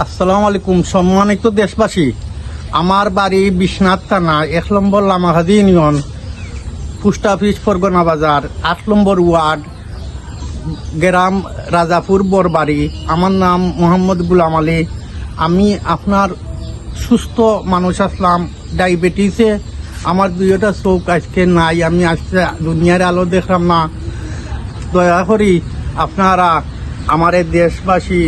আসসালামু আলাইকুম। সম্মানিত দেশবাসী, আমার বাড়ি বিশ্বনাথ থানা 1 নম্বর লামাহাদি ইউনিয়ন, পোস্ট অফিস ফরগনা বাজার, 8 নম্বর ওয়ার্ড, গ্রাম রাজাপুর বরবাড়ি। আমার নাম মোহাম্মদ গুলাম আলী। আমি আপনার সুস্থ মানুষ আসলাম। ডায়াবেটিসে আমার দুইটা চোখ আজকে নাই, আমি আজকে দুনিয়ার আলো দেখলাম না। দয়া করি আপনারা আমার দেশবাসী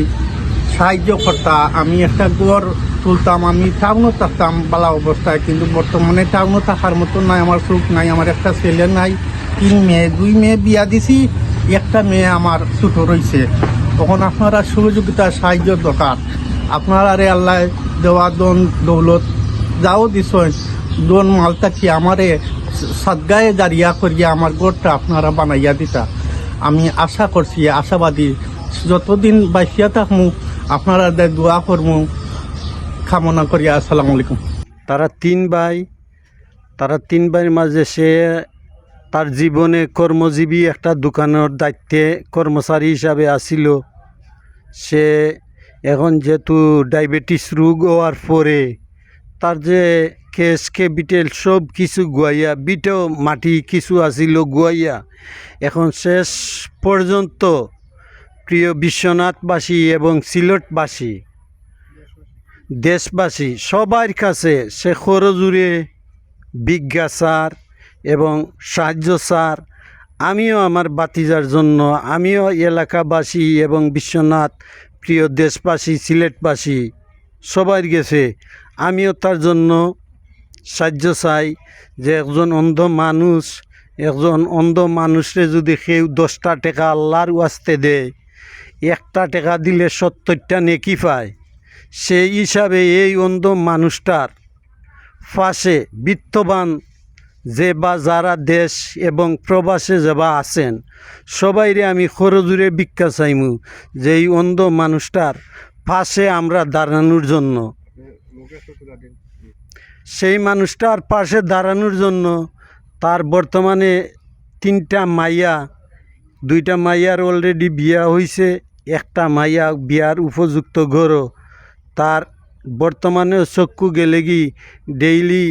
সাহায্য করতা। আমি একটা ঘর তুলতাম, আমি টাউনও থাকতাম বালা অবস্থায়, কিন্তু বর্তমানে টাউনও থাকার মতো নাই। আমার চোখ নাই, আমার একটা ছেলে নাই, 3 মেয়ে, 2 মেয়ে বিয়া দিছি, একটা মেয়ে আমার ছোটো রয়েছে। তখন আপনারা সহযোগিতা সাহায্য দরকার। আপনারা আল্লাহ দেওয়া দন দৌলত যাও দিস দন মালটা কি আমারে সাদগায়ে দাঁড়িয়া করিয়া আমার ঘরটা আপনারা বানাইয়া দিতা। আমি আশা করছি, আশাবাদী, যতদিন বাঁচিয়া থাকমু আপনারা দোয়া করমু কামনা করিয়া। আসসালামু আলাইকুম। তারা তিন ভাইয়ের মাঝে সে তার জীবনে কর্মজীবী একটা দোকানের দায়িত্বে কর্মচারী হিসাবে আসিল। সে এখন যেহেতু ডায়াবেটিস রোগ হওয়ার পরে তার যে কেসকে বিটেল সব কিছু গুয়াইয়া, বিটেও মাটি কিছু আসিল গুয়াইয়া, এখন শেষ পর্যন্ত প্রিয় বিশ্বনাথবাসী এবং সিলেটবাসী, দেশবাসী সবার কাছে সে খরজুরে বিজ্ঞা স্যার এবং সাহায্য স্যার। আমিও আমার বাতিজার জন্য, আমিও এলাকাবাসী এবং বিশ্বনাথ প্রিয় দেশবাসী সিলেটবাসী সবার গেছে, আমিও তার জন্য সাহায্য চাই। যে একজন অন্ধ মানুষরে যদি কেউ 10টা টাকা আল্লাহর ওয়াস্তে দেয়, 1টা টাকা দিলে 70টা নেকি পায়। সেই হিসাবে এই অন্ধ মানুষটার পাশে বিত্তবান যে বা যারা দেশ এবং প্রবাসে যাবা আছেন সবাইরে আমি খরজুরে ভিক্ষা চাইমু যে এই অন্ধ মানুষটার পাশে আমরা দাঁড়ানোর জন্য। সেই মানুষটার পাশে দাঁড়ানোর জন্য তার বর্তমানে 3টা মাইয়া, 2টা মাইয়ার অলরেডি বিয়া হয়েছে, একটা মাইয়া বিয়ার উপযুক্ত ঘরও তার বর্তমানে চক্ষু গেলে কি ডেইলি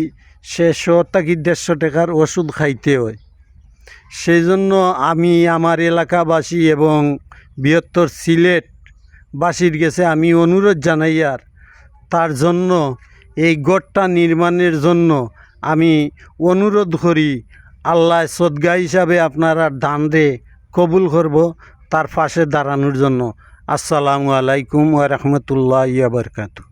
সে 100 থেকে 150 টাকার ওষুধ খাইতে হয়। সেই জন্য আমি আমার এলাকাবাসী এবং বৃহত্তর সিলেটবাসীর কাছে আমি অনুরোধ জানাই, আর তার জন্য এই গড়টা নির্মাণের জন্য আমি অনুরোধ করি, আল্লাহ সদগা হিসাবে আপনারা দান রে কবুল করব তার পাশে দাঁড়ানোর জন্য। আসসালামু আলাইকুম ওয়া রাহমাতুল্লাহি ওয়া বারাকাতুহু।